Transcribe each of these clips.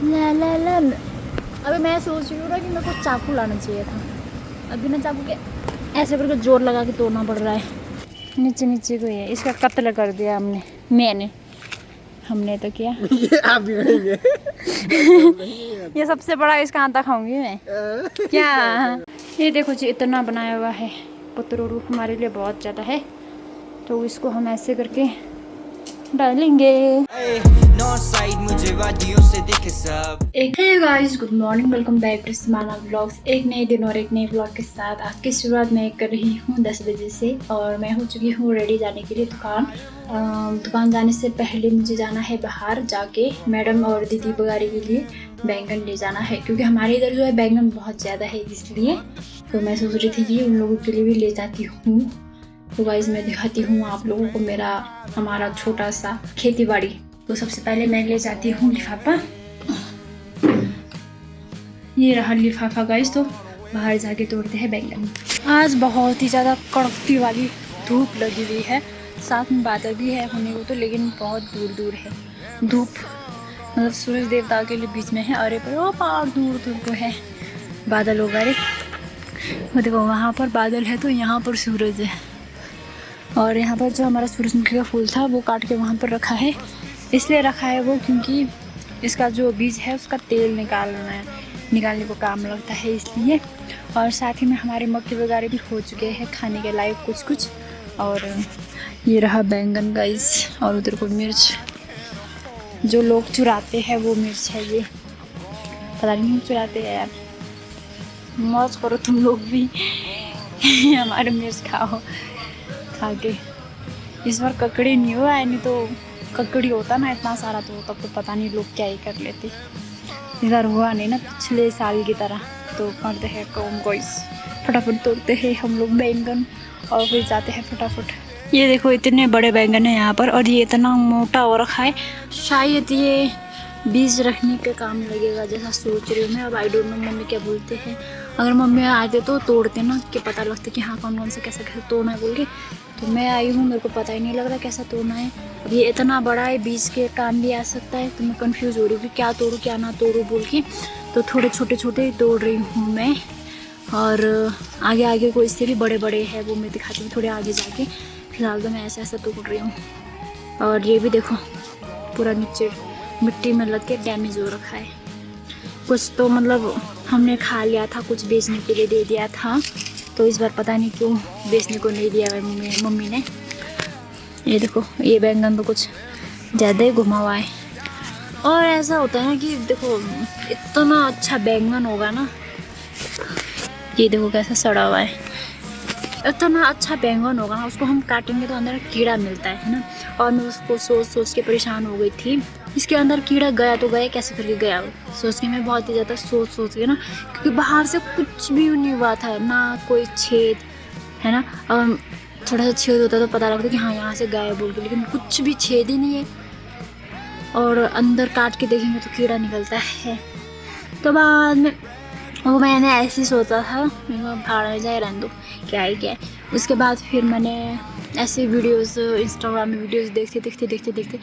ला ला ला ला। अभी मैं सोच रही हूँ ना कि मेरे को चाकू लाना चाहिए था। अभी ना चाकू के ऐसे करके जोर लगा के तोड़ना पड़ रहा है। नीचे नीचे को है, इसका कत्ल कर दिया हमने तो किया। ये आप भी करेंगे। ये सबसे बड़ा इसका आटा खाऊंगी मैं। क्या ये देखो जी, इतना बनाया हुआ है पतरोड़ू, हमारे लिए बहुत ज़्यादा है। तो इसको हम ऐसे करके डालेंगे। एक hey guys, good morning, welcome back to Samana vlogs. एक नए दिन और एक नए व्लॉग के साथ आज की शुरुआत मैं कर रही हूँ 10 बजे से। और मैं हो चुकी हूँ रेडी जाने के लिए दुकान जाने से पहले मुझे जाना है बाहर, जाके मैडम और दीदी बगारी के लिए बैंगन ले जाना है, क्योंकि हमारे इधर जो है बैंगन बहुत ज़्यादा है, इसलिए तो मैं सोच रही थी कि उन लोगों के लिए भी ले जाती हूँ। तो गाइस मैं दिखाती हूँ आप लोगों को हमारा छोटा सा खेती बाड़ी। तो सबसे पहले मैं ले जाती हूँ लिफाफा। ये रहा लिफाफा गाइस। तो बाहर जाके तोड़ते हैं बैंगन। आज बहुत ही ज़्यादा कड़कती वाली धूप लगी हुई है, साथ में बादल भी है होने को तो, लेकिन बहुत दूर दूर है धूप, मतलब सूरज देवता के लिए बीच में है और पर वो पहाड़ दूर दूर को है बादल वगैरह। वो देखो वहाँ पर बादल है तो यहाँ पर सूरज है। और यहाँ पर जो हमारा सूरजमुखी का फूल था वो काट के वहाँ पर रखा है। इसलिए रखा है वो क्योंकि इसका जो बीज है उसका तेल निकालने को काम लगता है, इसलिए। और साथ ही में हमारे मक्के वगैरह भी हो चुके हैं खाने के लायक कुछ कुछ। और ये रहा बैंगन गाइस, और उधर को मिर्च जो लोग चुराते हैं वो मिर्च है ये, पता नहीं चुराते हैं यार। मौज करो तुम लोग भी हमारे मिर्च खाओ आगे। इस बार ककड़ी नहीं हुआ है, नहीं तो ककड़ी होता ना इतना सारा तो तब तो पता नहीं लोग क्या ही कर लेते। इस बार हुआ नहीं ना पिछले साल की तरह। तो करते हैं कौन गाइस, फटाफट तोड़ते हैं हम लोग बैंगन और फिर जाते हैं फटाफट। ये देखो इतने बड़े बैंगन है यहाँ पर, और ये इतना मोटा हो रखा है, शायद ये बीज रखने के काम लगेगा जैसा सोच रही हूँ मैं। अब आई डोंट नो मम्मी क्या बोलते हैं। अगर मम्मी आते तो तोड़ते ना, कि पता लगता कि हाँ कौन कौन से कैसे कैसे तोड़ना है बोल के। तो मैं आई हूँ, मेरे को पता ही नहीं लग रहा कैसा तोड़ना है। अब ये इतना बड़ा है, बीज के काम भी आ सकता है, तो मैं कंफ्यूज हो रही हूँ कि क्या तोड़ूँ क्या ना तोड़ूँ बोल के। तो थोड़े छोटे छोटे तोड़ रही हूँ मैं, और आगे आगे को इससे भी बड़े बड़े हैं वो मैं दिखाती हूँ थोड़े आगे जाके। फिलहाल तो मैं ऐसा ऐसा तोड़ रही हूँ। और ये भी देखो पूरा नीचे मिट्टी में लग के डैमेज हो रखा है। कुछ तो मतलब हमने खा लिया था, कुछ बेचने के लिए दे दिया था, तो इस बार पता नहीं क्यों बेचने को नहीं दिया मम्मी ने। ये देखो ये बैंगन तो कुछ ज़्यादा ही घुमा हुआ है। और ऐसा होता है ना कि देखो इतना अच्छा बैंगन होगा ना, ये देखो कैसा सड़ा हुआ है। इतना अच्छा बैंगन होगा ना, उसको हम काटेंगे तो अंदर कीड़ा मिलता है ना। और मैं उसको सोच सोच के परेशान हो गई थी, इसके अंदर कीड़ा गया तो गया, कैसे करके गया सोच के मैं बहुत ही ज़्यादा सोच के ना, क्योंकि बाहर से कुछ भी नहीं हुआ था ना, कोई छेद है ना। थोड़ा सा छेद होता तो पता लगता कि हाँ यहाँ से गया बोल के, लेकिन कुछ भी छेद ही नहीं है। और अंदर काट के देखेंगे तो कीड़ा निकलता है। तो बाद में वो मैंने ऐसे ही सोचा था, भाड़ में जाए रहने दो क्या है। उसके बाद फिर मैंने ऐसे वीडियोस इंस्टाग्राम में वीडियोस देखते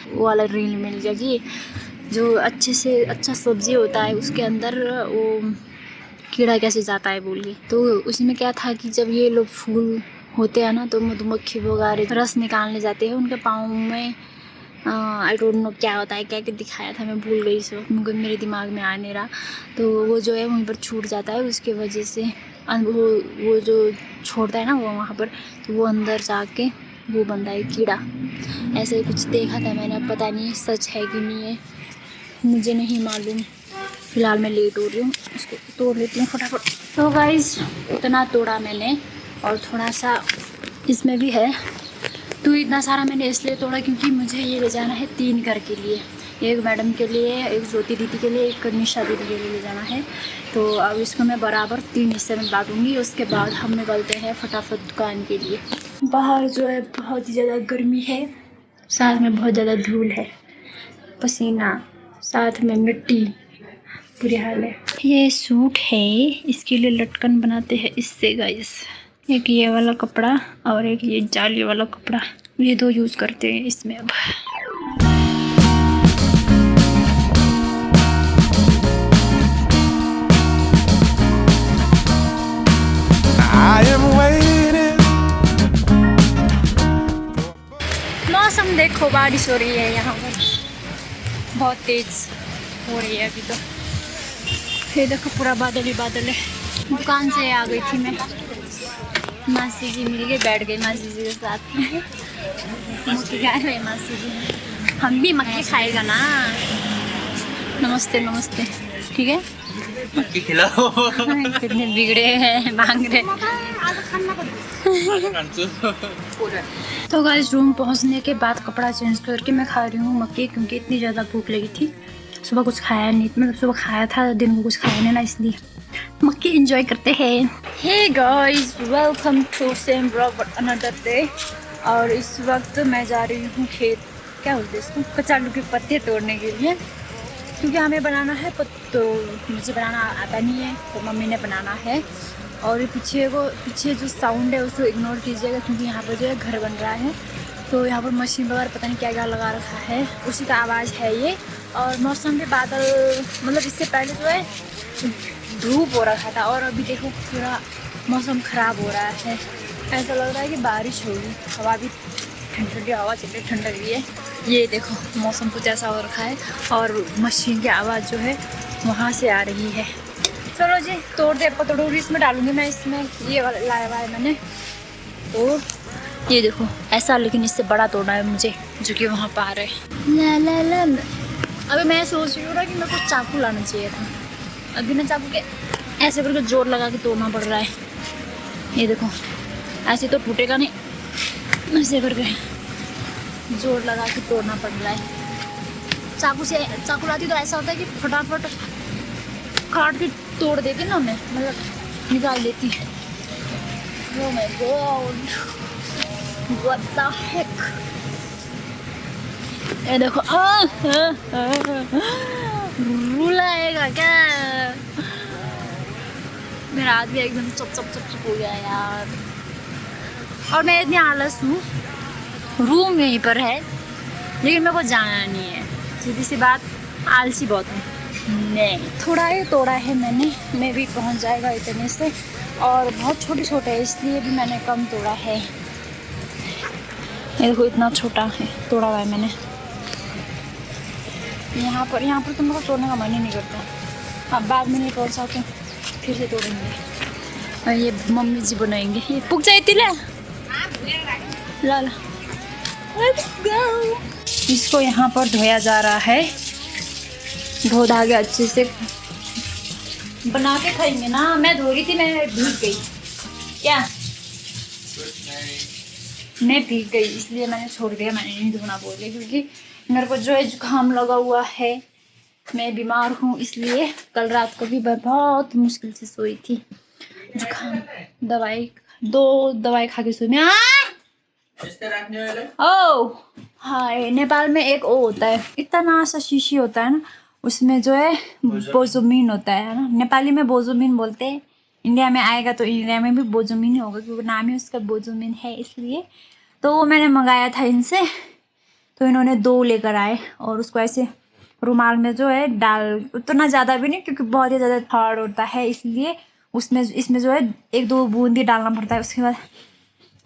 वो वाला रील मिल गया कि जो अच्छे से अच्छा सब्ज़ी होता है उसके अंदर वो कीड़ा कैसे जाता है बोल के। तो उसमें क्या था कि जब ये लोग फूल होते हैं ना, तो मधुमक्खी वगैरह रस निकालने जाते हैं उनके पाँव में। आई डोंट नो क्या होता है, क्या क्या दिखाया था मैं भूल गई इस वक्त, मेरे दिमाग में आ नहीं रहा। तो वो जो है वहीं पर छूट जाता है, उसके वजह से वो जो छोड़ता है ना वो वहाँ पर, तो वो अंदर जाके वो बनता है कीड़ा। ऐसे ही कुछ देखा था मैंने, अब पता नहीं सच है कि नहीं है, मुझे नहीं मालूम। फ़िलहाल मैं लेट हो रही हूँ, इसको तोड़ लेती हूँ फटाफट। तो गाइस इतना तोड़ा मैंने, और थोड़ा सा इसमें भी है। तो इतना सारा मैंने इसलिए तोड़ा क्योंकि मुझे ये ले जाना है 3 घर के लिए, एक मैडम के लिए, एक ज्योति दीदी के लिए, एक निशा दीदी के लिए ले जाना है। तो अब इसको मैं बराबर 3 हिस्से में बांटूंगी। उसके बाद हम निकलते हैं फटाफट दुकान के लिए। बाहर जो है बहुत ही ज़्यादा गर्मी है, साथ में बहुत ज़्यादा धूल है, पसीना, साथ में मिट्टी, बुरी हाल है। ये सूट है, इसके लिए लटकन बनाते हैं इससे गाइस। एक ये वाला कपड़ा और एक ये जाली वाला कपड़ा, ये 2 यूज़ करते हैं इसमें। अब देखो बारिश हो रही है यहाँ पर, बहुत तेज हो रही है अभी तो। ये देखो पूरा बादल ही बादल है। दुकान से आ गई थी मैं, मासी जी मिल गए, बैठ गई मासी जी के साथ में। मक्की खा रहे मासी जी, हम भी मक्की खाएगा ना। नमस्ते नमस्ते, ठीक है। मक्की खिलाओ। कितने बिगड़े हैं, मांग रहे। तो गाइस रूम पहुंचने के बाद कपड़ा चेंज करके मैं खा रही हूँ मक्की, क्योंकि इतनी ज़्यादा भूख लगी थी। सुबह कुछ खाया नहीं, मतलब सुबह खाया था, दिन को कुछ खाया नहीं ना, इसलिए मक्की एंजॉय करते हैं। Hey guys, welcome to same blog another day. और इस वक्त मैं जा रही हूँ खेत, क्या बोलते हैं इसको, कचालू के पत्ते तोड़ने के लिए, क्योंकि हमें बनाना है। तो मुझे बनाना आता नहीं है, तो मम्मी ने बनाना है। और पीछे जो साउंड है उसको इग्नोर कीजिएगा, क्योंकि यहाँ पर जो है घर बन रहा है, तो यहाँ पर मशीन वगैरह पता नहीं क्या क्या लगा रखा है, उसी का आवाज़ है ये। और मौसम भी बादल, मतलब इससे पहले जो है धूप हो रखा था, और अभी देखो पूरा मौसम ख़राब हो रहा है। ऐसा लग रहा है कि बारिश होगी। हवा भी ठंडी ठंडी हवा चल रही, ठंडक भी है। ये देखो मौसम कुछ ऐसा हो रखा है, और मशीन की आवाज़ जो है वहाँ से आ रही है। चलो जी तोड़ दे, पतोड़ी इसमें डालूंगी मैं, इसमें ये वाला लाया हुआ है मैंने। तो ये देखो ऐसा, लेकिन इससे बड़ा तोड़ना है मुझे, जो कि वहाँ पर आ रहा है। ला ला ला ला। अभी मैं सोच रही हूँ ना कि मेरे को चाकू लाना चाहिए था। अभी ना चाकू के ऐसे करके जोर लगा के तोड़ना पड़ रहा है। ये देखो ऐसे तो टूटेगा नहीं, ऐसे करके जोर लगा के तोड़ना पड़ रहा है। चाकू लाती तो ऐसा होता है कि फटाफट काट के तोड़ देती ना, मैं मतलब निकाल देती। Oh my God, what the heck? ये देखो रुलाएगा क्या? मेरा हाथ भी एकदम चप चप चप चप हो गया यार। और मैं इतनी आलस हूँ, रूम यहीं पर है लेकिन मेरे को जाना नहीं है। सीधी सी बात, आलसी बहुत है। नहीं, थोड़ा ही तोड़ा है मैंने, मैं भी पहुँच जाएगा इतने से। और बहुत छोटे छोटे है, इसलिए भी मैंने कम तोड़ा है। ये देखो इतना छोटा है तोड़ा हुआ है मैंने। यहाँ पर तो मेरे को तोड़ने का मन ही नहीं करता। अब बाद में नहीं तोड़ सकते, फिर से तोड़ेंगे। और ये मम्मी जी बनाएंगे। ये पुक जाए तिला ला ला। Let's go। इसको यहाँ पर धोया जा रहा है, धो धा के अच्छे से बना के खाएंगे ना। मैं धो रही थी, मैं भीग गई क्या? मैं भीग गई इसलिए मैंने छोड़ दिया, मैंने नहीं धोना बोले, क्योंकि मेरे को जो है जुकाम लगा हुआ है, मैं बीमार हूँ। इसलिए कल रात को भी मैं बहुत मुश्किल से सोई थी। जुकाम दो दवाई खा के सोई मैं। ओ हाँ, नेपाल में एक ओ होता है, इतना सा शीशी होता है ना, उसमें जो है बोजोमिन होता है ना। नेपाली में बोजोमिन बोलते हैं। इंडिया में आएगा तो इंडिया में भी बोजोमिन होगा, क्योंकि नाम ही उसका बोजोमिन है इसलिए। तो वो मैंने मंगाया था इनसे, तो इन्होंने 2 लेकर आए, और उसको ऐसे रुमाल में जो है डाल, उतना ज़्यादा भी नहीं क्योंकि बहुत ही ज़्यादा हार्ड होता है, इसलिए इसमें जो है 1-2 बूंद ही डालना पड़ता है। उसके बाद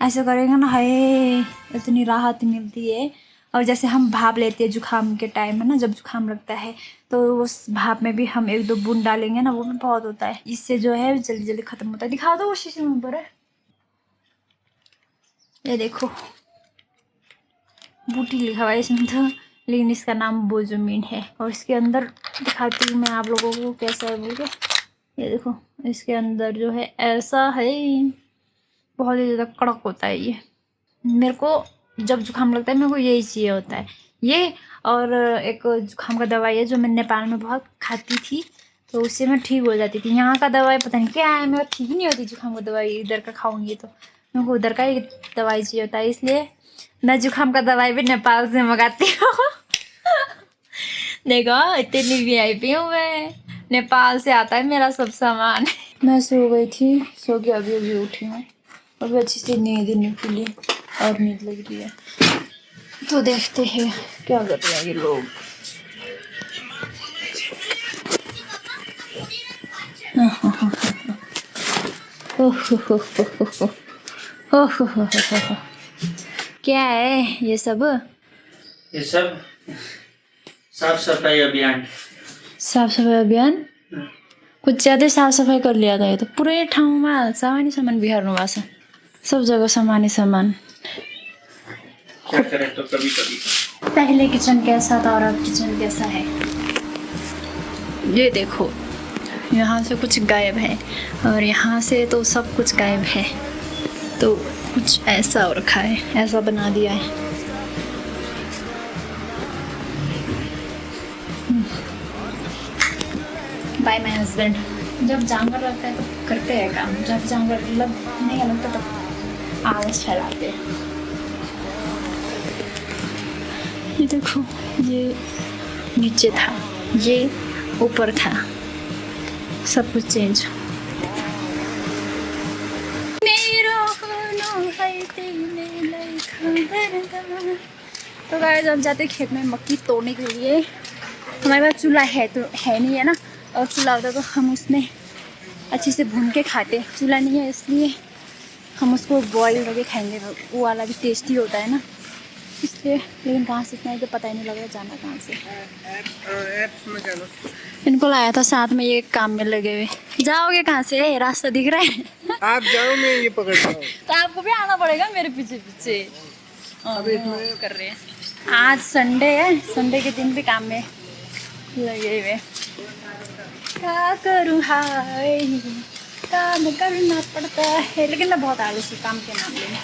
ऐसे करेंगे ना, हाय इतनी राहत मिलती है। और जैसे हम भाप लेते हैं जुकाम के टाइम में ना, जब जुकाम लगता है तो उस भाप में भी हम 1-2 बूंद डालेंगे ना, वो भी बहुत होता है। इससे जो है जल्दी जल्दी ख़त्म होता है। दिखा दो वो शीशे में ऊपर है, ये देखो बूटी लिखा हुआ है इसमें तो, लेकिन इसका नाम बोजोमिन है। और इसके अंदर दिखाती हूँ मैं आप लोगों को कैसा है बोल के। ये देखो इसके अंदर जो है ऐसा है, बहुत ही ज़्यादा कड़क होता है ये। मेरे को जब जुकाम लगता है मेरे को यही चाहिए होता है ये। और एक जुकाम का दवाई है जो मैं नेपाल में बहुत खाती थी, तो उससे मैं ठीक हो जाती थी। यहाँ का दवाई पता नहीं क्या है, मेरा ठीक ही नहीं होती जुकाम का दवाई। इधर का खाऊंगी तो मेरे को उधर का ही दवाई चाहिए होता है, इसलिए मैं जुकाम का दवाई भी नेपाल से मंगाती हूँ। देखो इतनी VIP हूँ मैं, नेपाल से आता है मेरा सब सामान। मैं सो गई थी, सो के अभी अभी उठी हूँ, अभी अच्छी से नींद निकली और नींद लग रही है। तो देखते हैं क्या कर रहे हैं ये लोग। क्या है ये सब? ये सब साफ सफाई अभियान कुछ ज्यादा साफ सफाई कर लिया था। ये तो पुरै ठाउँमा सामान बिहार्नु भएको छ। सब जगह सामान। क्या करें तो कभी कभी। पहले किचन कैसा था और अब किचन कैसा है, ये देखो। यहाँ से कुछ गायब है और यहाँ से तो सब कुछ गायब है। तो कुछ ऐसा हो रखा है, ऐसा बना दिया है। By my husband. जब जानवर लगता है तो करते हैं काम, जब जानवर नहीं लगता तो आवाज़ फैलाते हैं। ये देखो, ये नीचे था, ये ऊपर था, सब कुछ चेंज। तो गाइस हम जाते खेत में मक्की तोड़ने के लिए। हमारे पास चूल्हा है तो है नहीं है ना, और चूल्हा होता तो हम उसमें अच्छे से भून के खाते। चूल्हा नहीं है इसलिए हम उसको बॉईल करके खाएंगे, वो वाला भी टेस्टी होता है ना, इसलिए। लेकिन कहाँ से इतना है तो पता ही नहीं लग रहा जाना कहाँ से। इनको लाया था साथ में, ये काम में लगे हुए। जाओगे कहाँ से, रास्ता दिख रहा है? आप जाओ, मैं ये पकड़ता हूँ। तो आपको भी आना पड़ेगा मेरे पीछे पीछे। कर रहे हैं। आज संडे है, संडे के दिन भी काम में लगे हुए। क्या करूँ हाय, काम करना पड़ता है। लेकिन मैं बहुत आलसी काम के मामले में।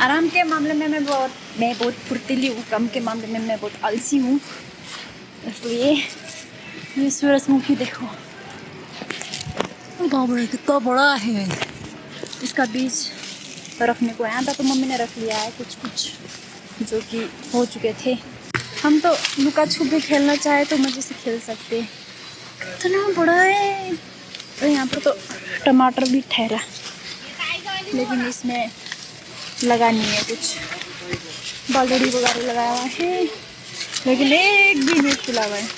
आराम के मामले में मैं बहुत फुर्तीली हूँ, काम के मामले में मैं बहुत आलसी हूँ। इसलिए ये सूरजमुखी देखो कितना बड़ा है। इसका बीज रखने को आया था तो मम्मी ने रख लिया है कुछ जो कि हो चुके थे। हम तो लुका छुपी खेलना चाहे तो मज़े से खेल सकते। इतना बड़ा है। तो यहाँ पर तो टमाटर भी ठहरा, लेकिन इसमें लगा नहीं है कुछ। बालड़ी वगैरह लगाया हुआ है लेकिन एक भी नहीं खुला हुआ है।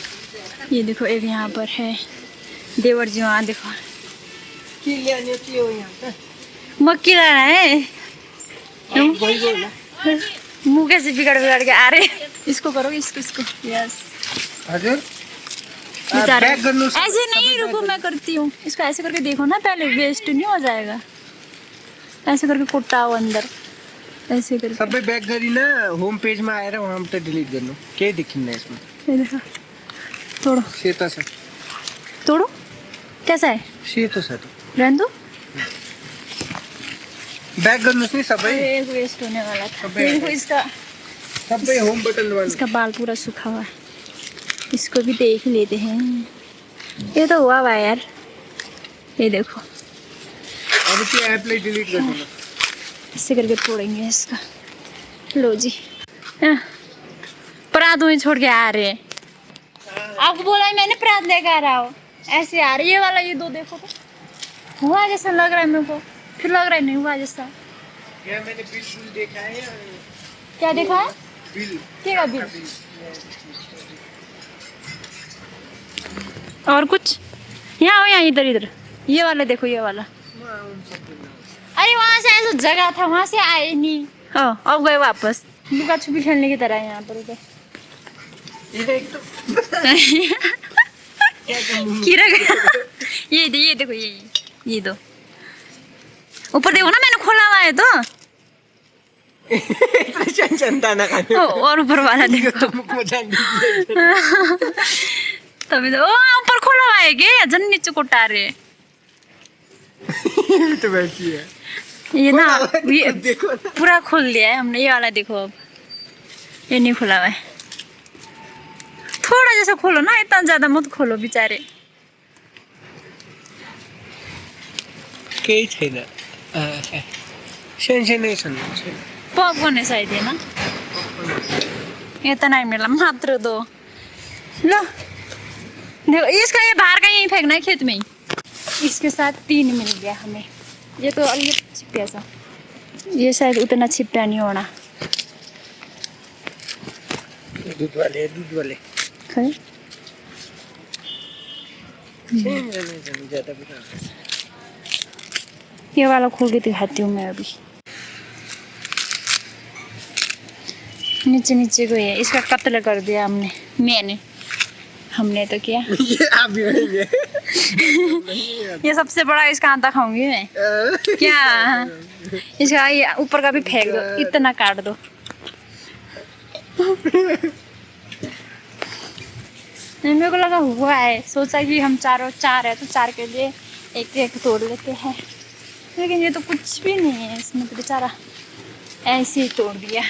ये देखो, एक यहाँ पर है देवर जी, वहाँ देखो मक्की ला रहा है। मुँह कैसे बिगड़ के आ रहे। इसको करो, इसको यस। ऐसे नहीं, रुको मैं करती हूँ। इसको ऐसे करके देखो ना, पहले वेस्ट नहीं हो जाएगा। ऐसे करके कुटाओ अंदर, ऐसे करके। सबै बैक गरी ना होम पेज में आएर वहाँ पे डिलीट गर्नु, केही देखिन्न यसमा। ये देखो, तोड़ो। सेतो छ, तोड़ो। कैसा है? सेतो छ त। रहने दो। बैक गर्नुस् नि सबै। एक वेस्ट होने वाला था। देखो इसका सबै होम बटन वाला। इसका बाल पूरा सूखा हुआ है। इसको भी देख लेते हैं। ये तो हुआ भाई यार, ये देखो। अब त्यो एपलाई डिलीट गर्नु न। इससे करके तोड़ेंगे इसका। लो जी, परात वहीं छोड़ के आ रहे हैं। आपको बोला है मैंने, परात लेकर आ रहा हो। ऐसे आ रही है वाला, ये दो देखो तो हुआ जैसा लग रहा है मेरे को, फिर लग रहा है नहीं हुआ जैसा। क्या मैंने बिल देखा है? क्या देखा है? बिल। क्या बिल? और कुछ? यहाँ हो, यहाँ इधर ये वाला देखो, ये वाला। अरे वहाँ से ऐसा जगह था, वहाँ से आए नहीं। हाँ, अब गए वापस। लुका छुपी खेलने की तरह है यहाँ पर। उधर ये देखो, ये दो। ऊपर देखो ना, मैंने खोला हुआ है तो। और ऊपर वाला देखो। तभी तो ऊपर खोला हुआ है क्या? जन नीचे कोटा रहे। तो वैसी है ये ना, ये देखो ना। पूरा खोल दिया है हमने। ये वाला देखो, अब ये नहीं खुला हुआ है। थोड़ा जैसा खोलो ना, इतना ज्यादा मत खोलो बेचारे। केही छैन, सानो छन्। पॉपकॉर्न है शायद, ये ना। इतना ही मिला, मात्र दो। लो देखो, इसका ये बाहर का यहीं फेंकना है खेत में ही। इसके साथ 3 मिल गया हमें। ये तो अलग छिपा सा, ये शायद उतना छिपा नहीं होना। दूध वाले खाए ज्यादा भी। ये वाला खोल के दिखाती हूँ मैं अभी। नीचे नीचे को है, इसका कत्ल कर दिया हमने तो किया। ये सबसे बड़ा इसका आंता खाऊंगी मैं क्या। इसका ये ऊपर का भी फेंक दो, इतना काट दो। मेरे को लगा हुआ है, सोचा कि हम चार है तो चार के लिए एक एक तोड़ लेते हैं, लेकिन ये तो कुछ भी नहीं है इसमें, तो बेचारा ऐसे ही तोड़ दिया।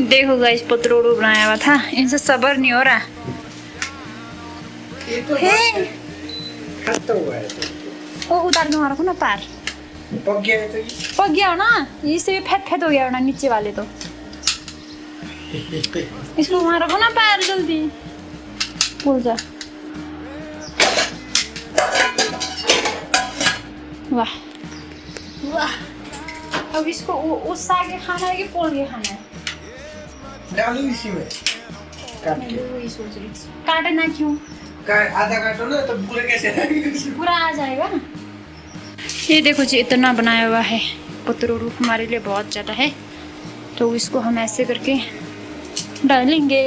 देखो गाइस पतरोड़ू बनाया हुआ था, इनसे सब्र नहीं हो रहा है। वो उतार के मारो ना पार पक गया है तो ये पक गया हो ना, इससे भी फेट हो गया हो ना नीचे वाले तो। इसको मारो ना पार जल्दी, पुल जा। वाह वाह। अब इसको उस साग के खाना है कि पोल के खाना है? डालो इसी में काट के। वही सोच रही थी, काटना क्यों? आधा काटो ना तो पूरा कैसे आएगा? पूरा आ जाएगा ना। ये देखो जी इतना बनाया हुआ है पतरोड़ू, हमारे लिए बहुत ज़्यादा है, तो इसको हम ऐसे करके डालेंगे।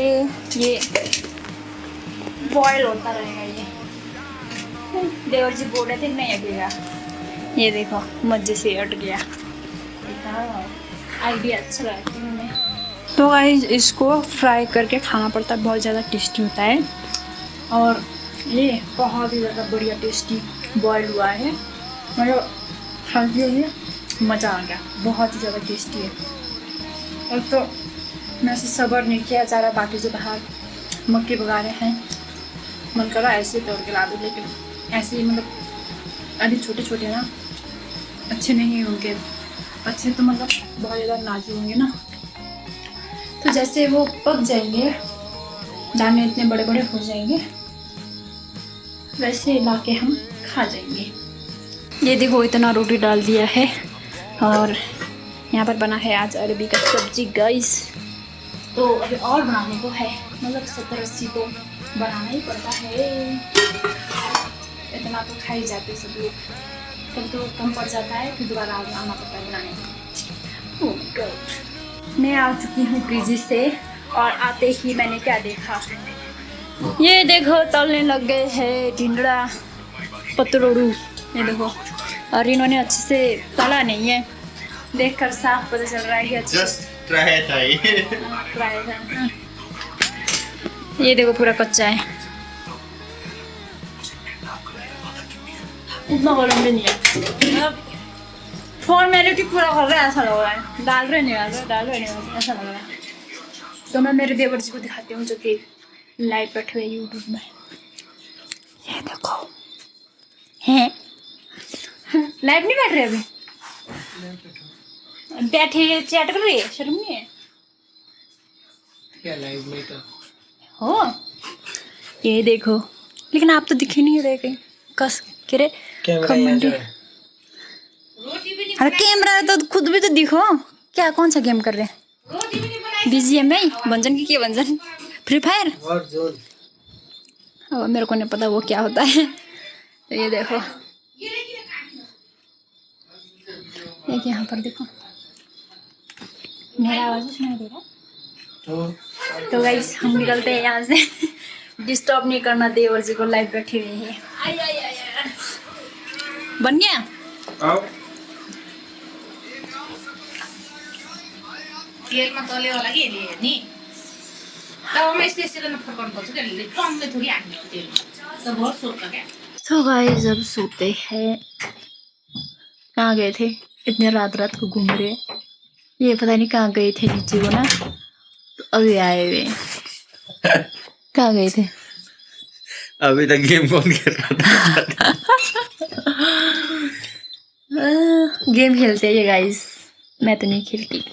ये बॉयल होता रहेगा। ये देवर जी बोल रहे थे नहीं अटेगा, ये देखो मजे से अट गया। आइडिया अच्छा लगा हमें। तो गाइस इसको फ्राई करके खाना पड़ता है, बहुत ज़्यादा टेस्टी होता है। और ये बहुत ही ज़्यादा बढ़िया टेस्टी बॉयल हुआ है, मतलब खाते हुए मज़ा आ गया, बहुत ही ज़्यादा टेस्टी है। और तो मैं से सब्र नहीं किया जा रहा, बाकी जो बाहर मक्के भगा रहे हैं, मन कर रहा ऐसे तोड़ के ला दूँ, लेकिन ऐसे ही मतलब अभी छोटे छोटे ना अच्छे नहीं होंगे, अच्छे तो मतलब बहुत ज़्यादा नाजुक होंगे ना, तो जैसे वो पक जाएंगे, दाने इतने बड़े बड़े हो जाएंगे, वैसे ला के हम खा जाएंगे। ये देखो इतना रोटी डाल दिया है, और यहाँ पर बना है आज अरबी का सब्जी गाइस। तो अभी और बनाने को है, मतलब 70-80 तो बनाना ही पड़ता है, इतना तो खा ही जाते सब लोग, कभी तो कम पड़ जाता है, फिर दोबारा आना पड़ता है बनाने को। मैं आ चुकी हूँ पीजी से, और आते ही मैंने क्या देखा, ये देखो तलने लग गए हैं टिंडरा पतरोड़ू, ये देखो। और इन्होंने अच्छे से तला नहीं है, देखकर साफ पता चल रहा है कि अच्छा ट्राई था ये। ट्राई था। ये देखो पूरा कच्चा है, उतना गरम भी नहीं है, मतलब फॉर्मेलिटी पूरा कर रहा है ऐसा लग रहा है, डाल रहे नहीं ऐसा लग रहा है। तो मैं मेरे देवर जी को दिखाती हूँ जो कि लाइव बैठे हुए यूट्यूब में। ये देखो हैं लाइव नहीं बैठ रहे अभी, बैठे चैट कर रही है, शर्म नहीं है क्या लाइव में तो हो। ये देखो, लेकिन आप तो दिख ही नहीं रहे कहीं, कस करे कमेंट। अरे कैमरा तो खुद भी तो दिखो, क्या कौन सा गेम कर रहे हैं? BGMI बंजन की क्या बंजन, फ्री फायर। अब मेरे को नहीं पता वो क्या होता है। तो ये देखो, एक यहाँ पर देखो, मेरा आवाज सुनाई दे रहा। तो गाइस हम निकलते हैं यहाँ से, डिस्टर्ब नहीं करना देवर जी को, लाइव बैठी हुई है। बन गया आओ तेल में तले वाला के लिए नहीं, तब मैं इससे ना फटफट कर चुके ले कम में थोड़ी आनी है तेल तो बहुत सोता क्या। तो गाइस जब सोते हैं, कहाँ गए थे इतने रात को घूम रहे, ये पता नहीं कहाँ गए थे नीचे को ना, तो अभी आए हुए। कहाँ गए थे? अभी तक गेम कौन खेल रहा था? गेम खेलते हैं ये गाइस, मैं तो नहीं खेलती।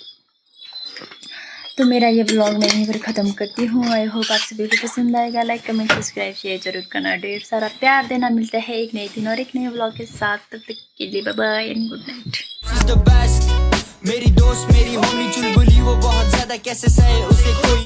तो मेरा ये ब्लॉग मैं यहीं पर ख़त्म करती हूँ। आई होप आप सभी को पसंद आएगा। लाइक कमेंट सब्सक्राइब शेयर जरूर करना, ढेर सारा प्यार देना। मिलता है एक नए दिन और एक नए ब्लॉग के साथ, तब तक के लिए bye bye and good night. मेरी दोस्त मेरी होनी चुलबुली, वो बहुत ज्यादा कैसे सहे उसे कोई